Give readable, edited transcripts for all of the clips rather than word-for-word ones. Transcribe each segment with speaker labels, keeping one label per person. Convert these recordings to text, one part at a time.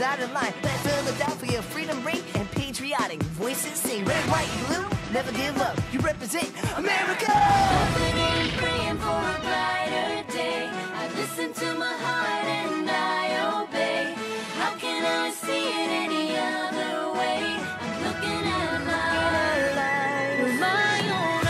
Speaker 1: is out of line. Let Philadelphia freedom ring and patriotic voices sing. Red, white, blue, never give up. You represent America.
Speaker 2: Hoping and praying for a brighter day. I listen to my heart and I obey. How can I see it any other way? I'm looking at life with my own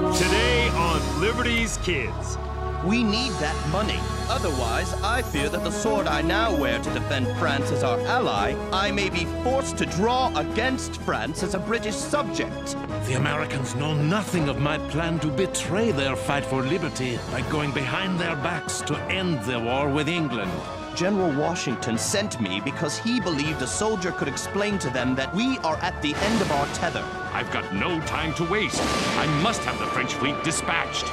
Speaker 2: eyes.
Speaker 3: Today on Liberty's Kids.
Speaker 4: We need that money. Otherwise, I fear that the sword I now wear to defend France as our ally, I may be forced to draw against France as a British subject.
Speaker 5: The Americans know nothing of my plan to betray their fight for liberty by going behind their backs to end the war with England.
Speaker 4: General Washington sent me because he believed a soldier could explain to them that we are at the end of our tether.
Speaker 3: I've got no time to waste. I must have the French fleet dispatched.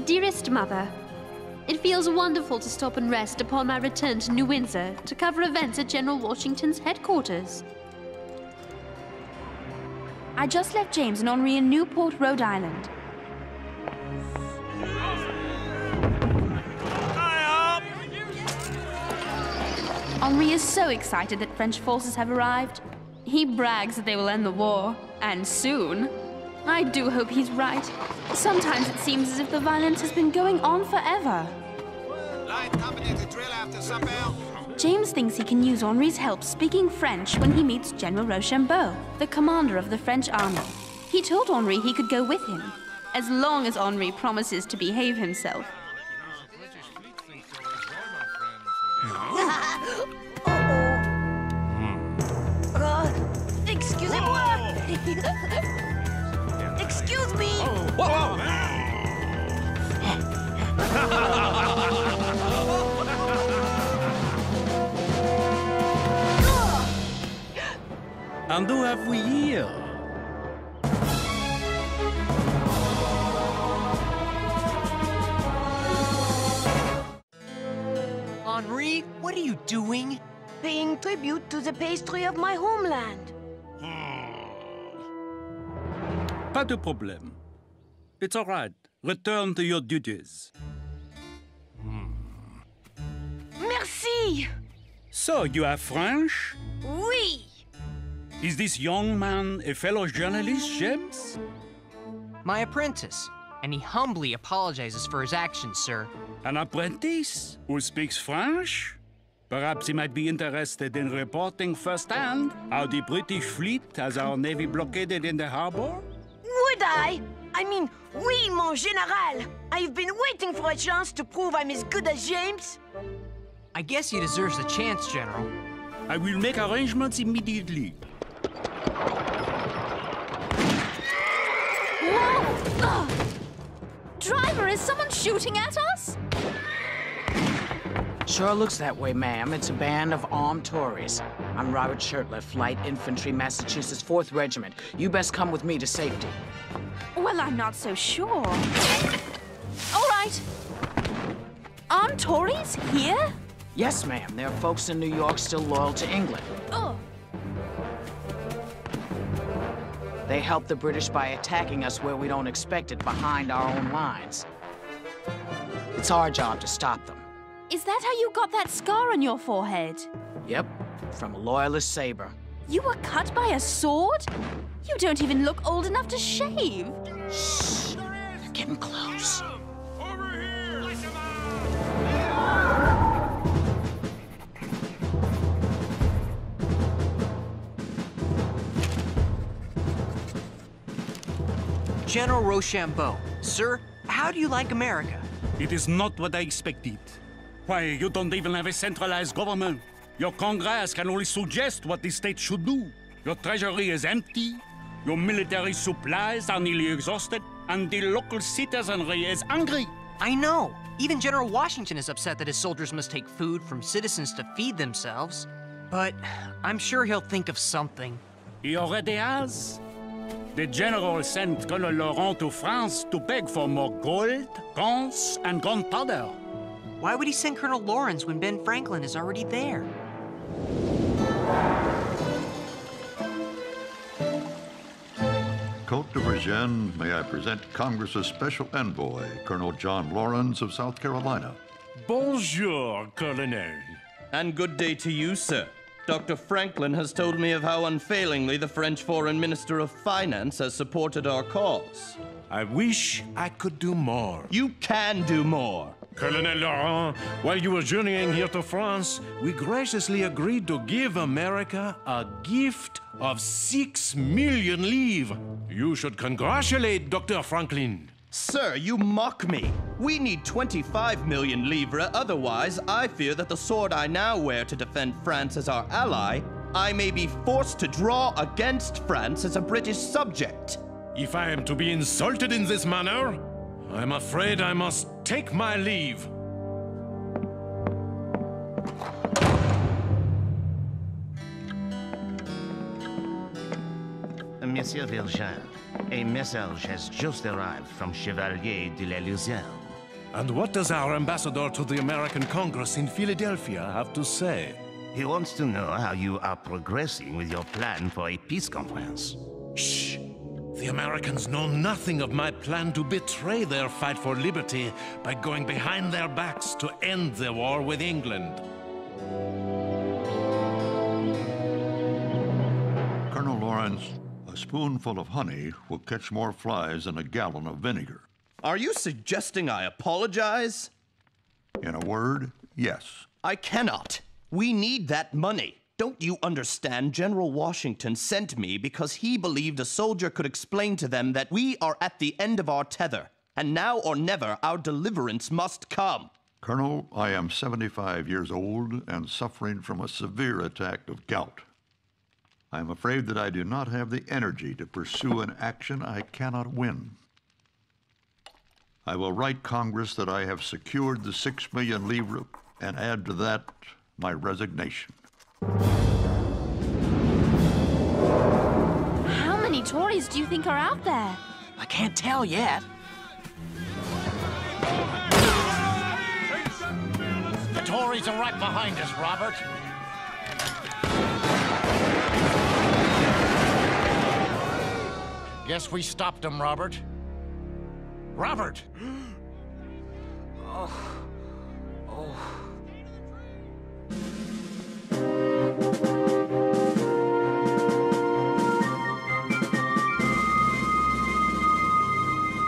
Speaker 6: Dearest Mother, it feels wonderful to stop and rest upon my return to New Windsor to cover events at General Washington's headquarters.
Speaker 7: I just left James and Henri in Newport, Rhode Island. Henri is so excited that French forces have arrived. He brags that they will end the war, and soon. I do hope he's right. Sometimes it seems as if the violence has been going on forever.
Speaker 8: Light company to drill after supper.
Speaker 7: James thinks he can use Henri's help speaking French when he meets General Rochambeau, the commander of the French army. He told Henri he could go with him, as long as Henri promises to behave himself.
Speaker 1: Excusez-moi! Excuse me!
Speaker 4: Whoa!
Speaker 5: And who have we here?
Speaker 9: Henri, what are you doing?
Speaker 1: Paying tribute to the pastry of my homeland.
Speaker 5: Pas de problème. It's all right. Return to your duties.
Speaker 1: Merci!
Speaker 5: So, you are French?
Speaker 1: Oui!
Speaker 5: Is this young man a fellow journalist, James?
Speaker 9: My apprentice. And he humbly apologizes for his actions, sir.
Speaker 5: An apprentice who speaks French? Perhaps he might be interested in reporting firsthand how the British fleet has our navy blockaded in the harbor?
Speaker 1: Would I? I mean, oui, mon général. I've been waiting for a chance to prove I'm as good as James.
Speaker 9: I guess he deserves a chance, General.
Speaker 5: I will make arrangements immediately.
Speaker 7: Whoa! Driver, is someone shooting at us?
Speaker 10: Sure looks that way, ma'am. It's a band of armed Tories. I'm Robert Shirtliff, Light Infantry, Massachusetts 4th Regiment. You best come with me to safety.
Speaker 7: Well, I'm not so sure. All right. Armed Tories here?
Speaker 10: Yes, ma'am. There are folks in New York still loyal to England.
Speaker 7: Oh.
Speaker 10: They help the British by attacking us where we don't expect it, behind our own lines. It's our job to stop them.
Speaker 7: Is that how you got that scar on your forehead?
Speaker 10: Yep, from a Loyalist saber.
Speaker 7: You were cut by a sword? You don't even look old enough to shave.
Speaker 10: Shh, they're getting close.
Speaker 8: Over here!
Speaker 9: General Rochambeau, sir, how do you like America?
Speaker 5: It is not what I expected. Why, you don't even have a centralized government. Your Congress can only suggest what the state should do. Your treasury is empty, your military supplies are nearly exhausted, and the local citizenry is angry.
Speaker 9: I know. Even General Washington is upset that his soldiers must take food from citizens to feed themselves. But I'm sure he'll think of something.
Speaker 5: He already has. The general sent Colonel Laurent to France to beg for more gold, guns, and gunpowder.
Speaker 9: Why would he send Colonel Lawrence when Ben Franklin is already there?
Speaker 11: Côte de Virginie, may I present Congress's special envoy, Colonel John Lawrence of South Carolina.
Speaker 12: Bonjour, Colonel.
Speaker 4: And good day to you, sir. Dr. Franklin has told me of how unfailingly the French Foreign Minister of Finance has supported our cause.
Speaker 12: I wish I could do more.
Speaker 4: You can do more.
Speaker 12: Colonel Laurent, while you were journeying here to France, we graciously agreed to give America a gift of 6 million livres. You should congratulate Dr. Franklin.
Speaker 4: Sir, you mock me. We need 25 million livres, otherwise I fear that the sword I now wear to defend France as our ally, I may be forced to draw against France as a British subject.
Speaker 12: If I am to be insulted in this manner, I'm afraid I must take my leave.
Speaker 13: Monsieur Virgin, a message has just arrived from Chevalier de la Luzerne.
Speaker 12: And what does our ambassador to the American Congress in Philadelphia have to say?
Speaker 13: He wants to know how you are progressing with your plan for a peace conference.
Speaker 12: Shh! The Americans know nothing of my plan to betray their fight for liberty by going behind their backs to end the war with England.
Speaker 11: Colonel Lawrence, a spoonful of honey will catch more flies than a gallon of vinegar.
Speaker 4: Are you suggesting I apologize?
Speaker 11: In a word, yes.
Speaker 4: I cannot. We need that money. Don't you understand? General Washington sent me because he believed a soldier could explain to them that we are at the end of our tether, and now or never our deliverance must come.
Speaker 11: Colonel, I am 75 years old and suffering from a severe attack of gout. I am afraid that I do not have the energy to pursue an action I cannot win. I will write Congress that I have secured the 6 million livres and add to that my resignation.
Speaker 7: How many Tories do you think are out there?
Speaker 9: I can't tell yet.
Speaker 14: The Tories are right behind us, Robert. Guess we stopped them, Robert. Robert!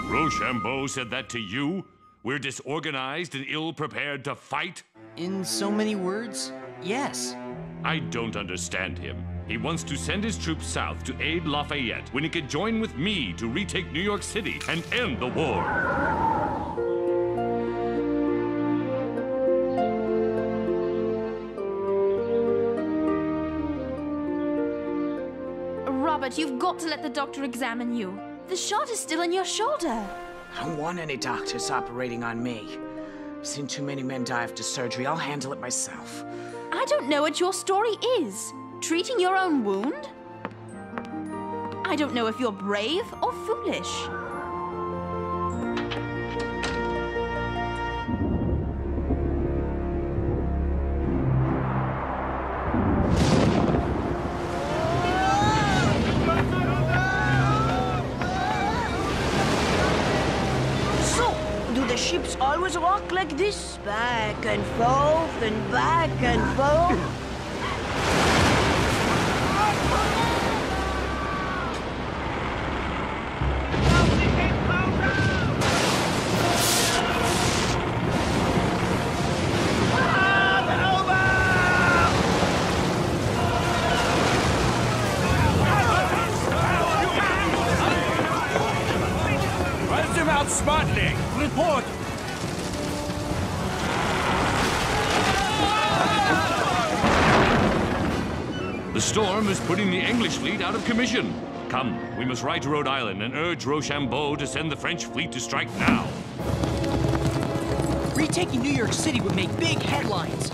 Speaker 3: Rochambeau said that to you? We're disorganized and ill-prepared to fight?
Speaker 9: In so many words, yes.
Speaker 3: I don't understand him. He wants to send his troops south to aid Lafayette when he could join with me to retake New York City and end the war.
Speaker 7: Robert, you've got to let the doctor examine you. The shot is still in your shoulder.
Speaker 10: I don't want any doctors operating on me. I've seen too many men die after surgery. I'll handle it myself.
Speaker 7: I don't know what your story is. Treating your own wound? I don't know if you're brave or foolish.
Speaker 1: So, do the ships always walk like this? Back and forth and back and forth?
Speaker 5: Smartly! Report!
Speaker 3: The storm is putting the English fleet out of commission. Come, we must ride to Rhode Island and urge Rochambeau to send the French fleet to strike now.
Speaker 9: Retaking New York City would make big headlines.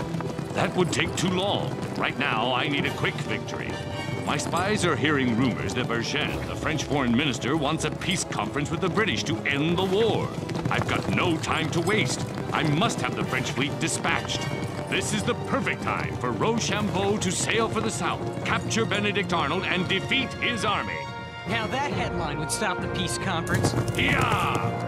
Speaker 3: That would take too long. Right now, I need a quick victory. My spies are hearing rumors that Bergen, the French foreign minister, wants a peace conference with the British to end the war. I've got no time to waste. I must have the French fleet dispatched. This is the perfect time for Rochambeau to sail for the south, capture Benedict Arnold, and defeat his army.
Speaker 9: Now that headline would stop the peace conference.
Speaker 3: Yeah!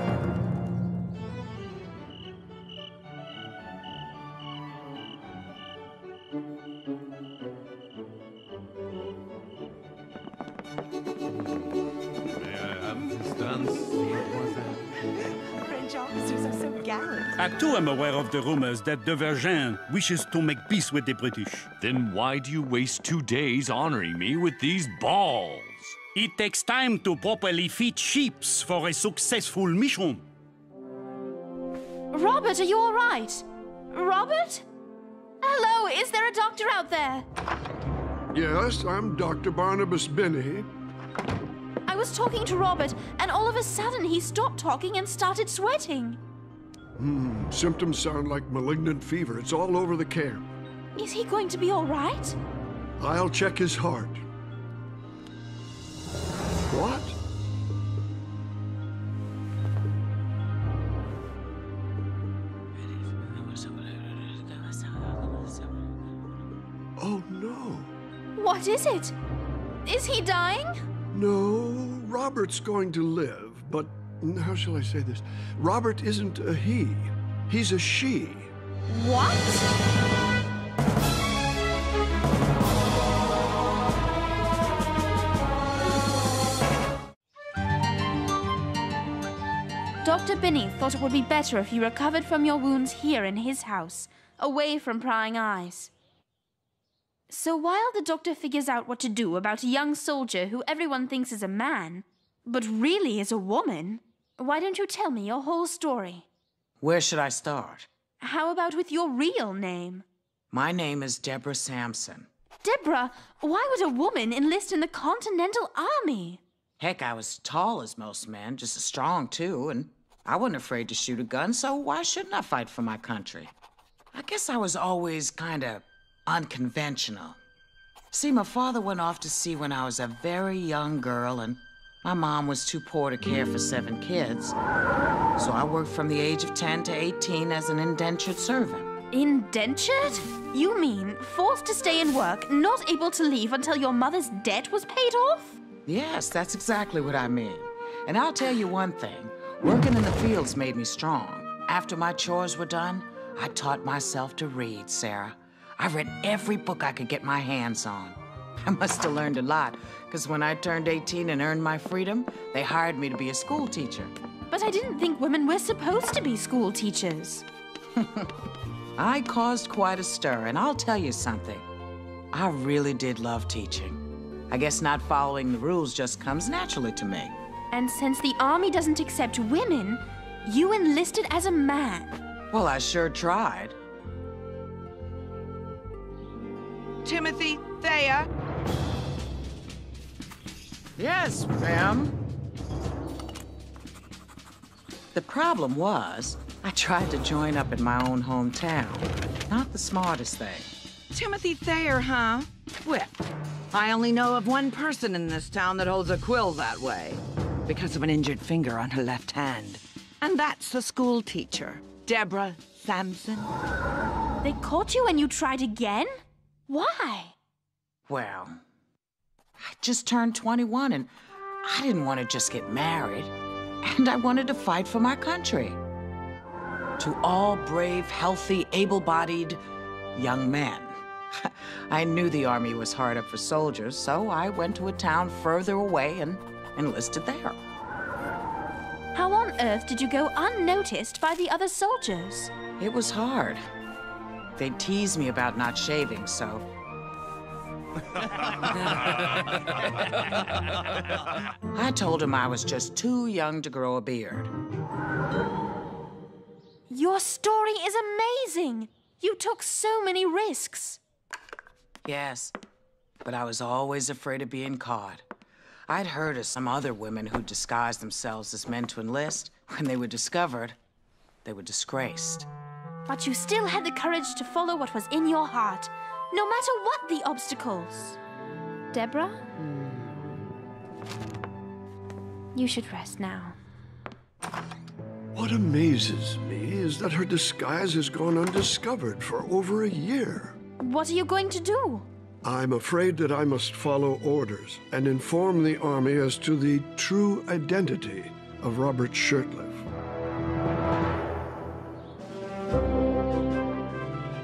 Speaker 15: French officers are so gallant.
Speaker 5: I too am aware of the rumors that de Vergennes wishes to make peace with the British.
Speaker 3: Then why do you waste 2 days honoring me with these balls?
Speaker 5: It takes time to properly feed sheep for a successful mission.
Speaker 7: Robert, are you all right? Robert? Hello, is there a doctor out there?
Speaker 16: Yes, I'm Dr. Barnabas Binney.
Speaker 7: I was talking to Robert, and all of a sudden he stopped talking and started sweating.
Speaker 16: Symptoms sound like malignant fever. It's all over the camp.
Speaker 7: Is he going to be all right?
Speaker 16: I'll check his heart. What? Oh, no.
Speaker 7: What is it? Is he dying?
Speaker 16: No, Robert's going to live, but how shall I say this? Robert isn't a he. He's a she.
Speaker 7: What? Dr. Binney thought it would be better if you recovered from your wounds here in his house, away from prying eyes. So while the doctor figures out what to do about a young soldier who everyone thinks is a man, but really is a woman, why don't you tell me your whole story?
Speaker 10: Where should I start?
Speaker 7: How about with your real name?
Speaker 10: My name is Deborah Samson.
Speaker 7: Deborah, why would a woman enlist in the Continental Army?
Speaker 10: Heck, I was tall as most men, just as strong too, and I wasn't afraid to shoot a gun, so why shouldn't I fight for my country? I guess I was always kinda unconventional. See, my father went off to sea when I was a very young girl, and my mom was too poor to care for 7 kids. So I worked from the age of 10 to 18 as an indentured servant.
Speaker 7: Indentured? You mean forced to stay and work, not able to leave until your mother's debt was paid off?
Speaker 10: Yes, that's exactly what I mean. And I'll tell you one thing, working in the fields made me strong. After my chores were done, I taught myself to read, Sarah. I read every book I could get my hands on. I must have learned a lot, because when I turned 18 and earned my freedom, they hired me to be a school teacher.
Speaker 7: But I didn't think women were supposed to be school teachers.
Speaker 10: I caused quite a stir, and I'll tell you something. I really did love teaching. I guess not following the rules just comes naturally to me.
Speaker 7: And since the Army doesn't accept women, you enlisted as a man.
Speaker 10: Well, I sure tried.
Speaker 15: Timothy Thayer?
Speaker 10: Yes, ma'am. The problem was, I tried to join up in my own hometown. Not the smartest thing.
Speaker 15: Timothy Thayer, huh? Well, I only know of one person in this town that holds a quill that way, because of an injured finger on her left hand. And that's the school teacher, Deborah Samson.
Speaker 7: They caught you and you tried again? Why?
Speaker 10: Well, I just turned 21 and I didn't want to just get married. And I wanted to fight for my country. To all brave, healthy, able-bodied young men. I knew the Army was hard up for soldiers, so I went to a town further away and enlisted there.
Speaker 7: How on earth did you go unnoticed by the other soldiers?
Speaker 10: It was hard. They teased me about not shaving, so... I told him I was just too young to grow a beard.
Speaker 7: Your story is amazing! You took so many risks.
Speaker 10: Yes, but I was always afraid of being caught. I'd heard of some other women who disguised themselves as men to enlist. When they were discovered, they were disgraced.
Speaker 7: But you still had the courage to follow what was in your heart, no matter what the obstacles. Deborah? You should rest now.
Speaker 16: What amazes me is that her disguise has gone undiscovered for over a year.
Speaker 7: What are you going to do?
Speaker 16: I'm afraid that I must follow orders and inform the army as to the true identity of Robert Shirtliff.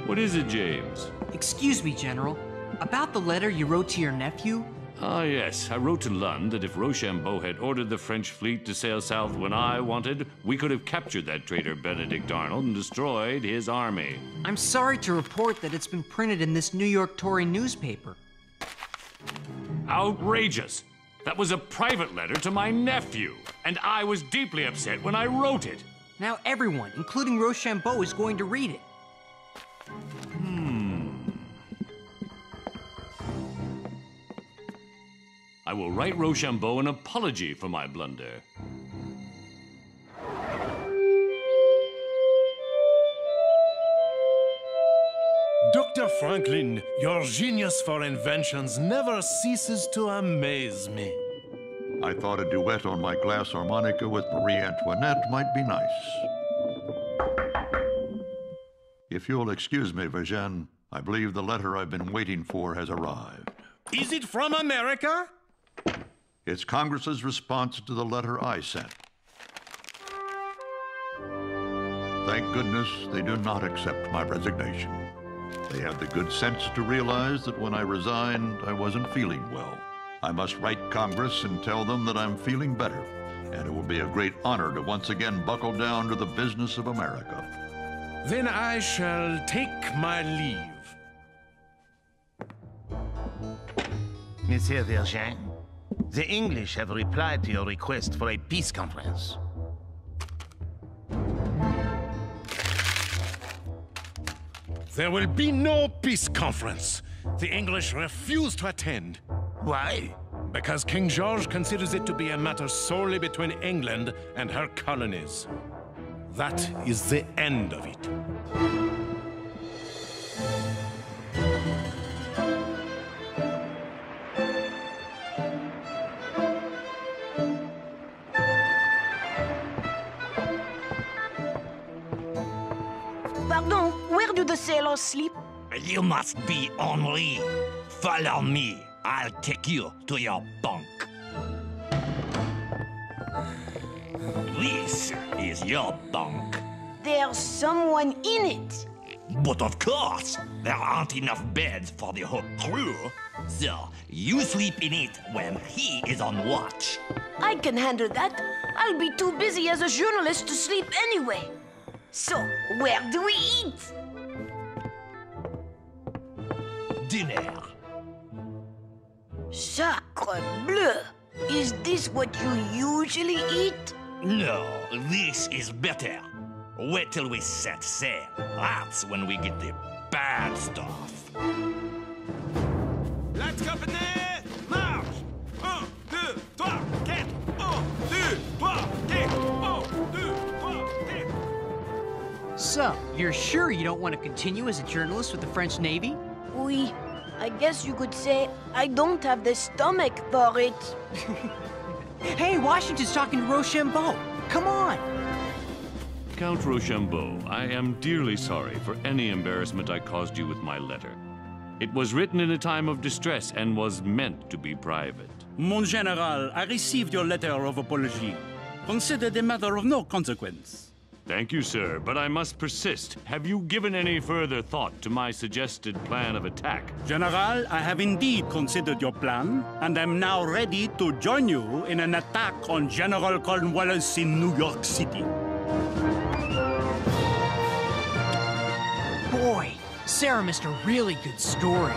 Speaker 3: What is it, James?
Speaker 9: Excuse me, General. About the letter you wrote to your nephew?
Speaker 3: Ah, yes. I wrote to Lund that if Rochambeau had ordered the French fleet to sail south when I wanted, we could have captured that traitor Benedict Arnold and destroyed his army.
Speaker 9: I'm sorry to report that it's been printed in this New York Tory newspaper.
Speaker 3: Outrageous! That was a private letter to my nephew, and I was deeply upset when I wrote it.
Speaker 9: Now everyone, including Rochambeau, is going to read it.
Speaker 3: I will write Rochambeau an apology for my blunder.
Speaker 12: Dr. Franklin, your genius for inventions never ceases to amaze me.
Speaker 11: I thought a duet on my glass harmonica with Marie Antoinette might be nice. If you'll excuse me, Virginie, I believe the letter I've been waiting for has arrived.
Speaker 12: Is it from America?
Speaker 11: It's Congress's response to the letter I sent. Thank goodness they do not accept my resignation. They have the good sense to realize that when I resigned, I wasn't feeling well. I must write Congress and tell them that I'm feeling better, and it will be a great honor to once again buckle down to the business of America.
Speaker 12: Then I shall take my leave.
Speaker 13: Monsieur Virgin, the English have replied to your request for a peace conference.
Speaker 12: There will be no peace conference. The English refuse to attend.
Speaker 13: Why?
Speaker 12: Because King George considers it to be a matter solely between England and her colonies. That is the end of it.
Speaker 17: Pardon, where do the sailors sleep?
Speaker 18: You must be Henri. Follow me. I'll take you to your bunk. This is your bunk.
Speaker 17: There's someone in it.
Speaker 18: But of course, there aren't enough beds for the whole crew. So, you sleep in it when he is on watch.
Speaker 17: I can handle that. I'll be too busy as a journalist to sleep anyway. So, where do we eat?
Speaker 18: Dinner.
Speaker 17: Sacre bleu! Is this what you usually eat?
Speaker 18: No, this is better. Wait till we set sail. That's when we get the bad stuff.
Speaker 8: Let's go, Benet! Marche! 1, 2, 3, 4! 1, 2, 3, 4! 1, 2, 3, 4!
Speaker 9: So, you're sure you don't want to continue as a journalist with the French Navy?
Speaker 17: Oui. I guess you could say I don't have the stomach for it.
Speaker 9: Hey, Washington's talking to Rochambeau. Come on.
Speaker 3: Count Rochambeau, I am dearly sorry for any embarrassment I caused you with my letter. It was written in a time of distress and was meant to be private.
Speaker 5: Mon General, I received your letter of apology. Consider it a matter of no consequence.
Speaker 3: Thank you, sir, but I must persist. Have you given any further thought to my suggested plan of attack?
Speaker 5: General, I have indeed considered your plan, and am now ready to join you in an attack on General Cornwallis in New York City.
Speaker 9: Boy, Sarah missed a really good story.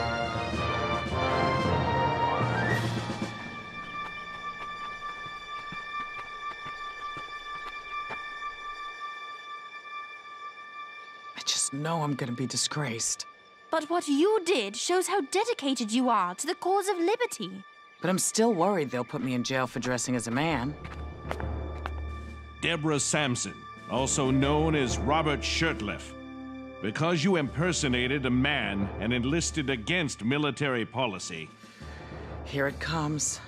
Speaker 10: No, I'm gonna be disgraced.
Speaker 7: But what you did shows how dedicated you are to the cause of liberty.
Speaker 10: But I'm still worried they'll put me in jail for dressing as a man.
Speaker 12: Deborah Samson, also known as Robert Shirtliff. Because you impersonated a man and enlisted against military policy,
Speaker 10: Here it comes.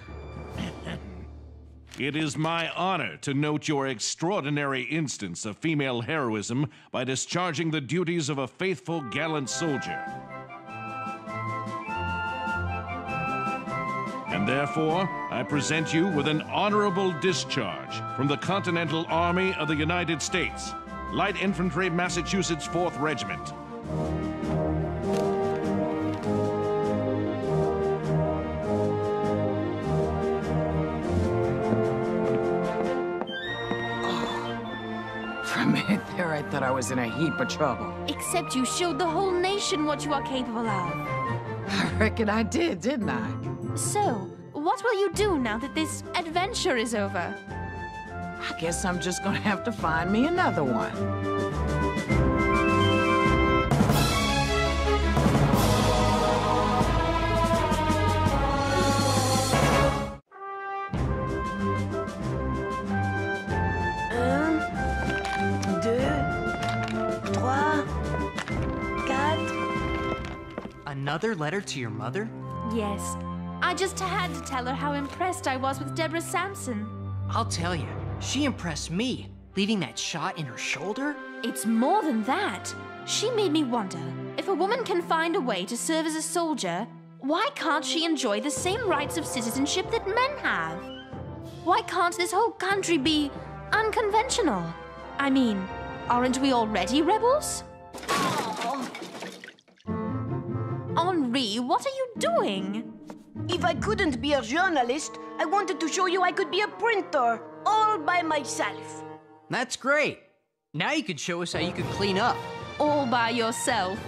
Speaker 12: It is my honor to note your extraordinary instance of female heroism by discharging the duties of a faithful, gallant soldier. And therefore, I present you with an honorable discharge from the Continental Army of the United States, Light Infantry, Massachusetts 4th Regiment.
Speaker 10: For a minute there, I thought I was in a heap of trouble.
Speaker 7: Except you showed the whole nation what you are capable of.
Speaker 10: I reckon I did, didn't I?
Speaker 7: So, what will you do now that this adventure is over?
Speaker 10: I guess I'm just gonna have to find me another one.
Speaker 9: Another letter to your mother?
Speaker 7: Yes. I just had to tell her how impressed I was with Deborah Samson.
Speaker 9: I'll tell you, she impressed me, leaving that shot in her shoulder.
Speaker 7: It's more than that. She made me wonder, if a woman can find a way to serve as a soldier, why can't she enjoy the same rights of citizenship that men have? Why can't this whole country be unconventional? I mean, aren't we already rebels? Henri, what are you doing?
Speaker 17: If I couldn't be a journalist, I wanted to show you I could be a printer, all by myself.
Speaker 9: That's great. Now you could show us how you could clean up.
Speaker 7: All by yourself.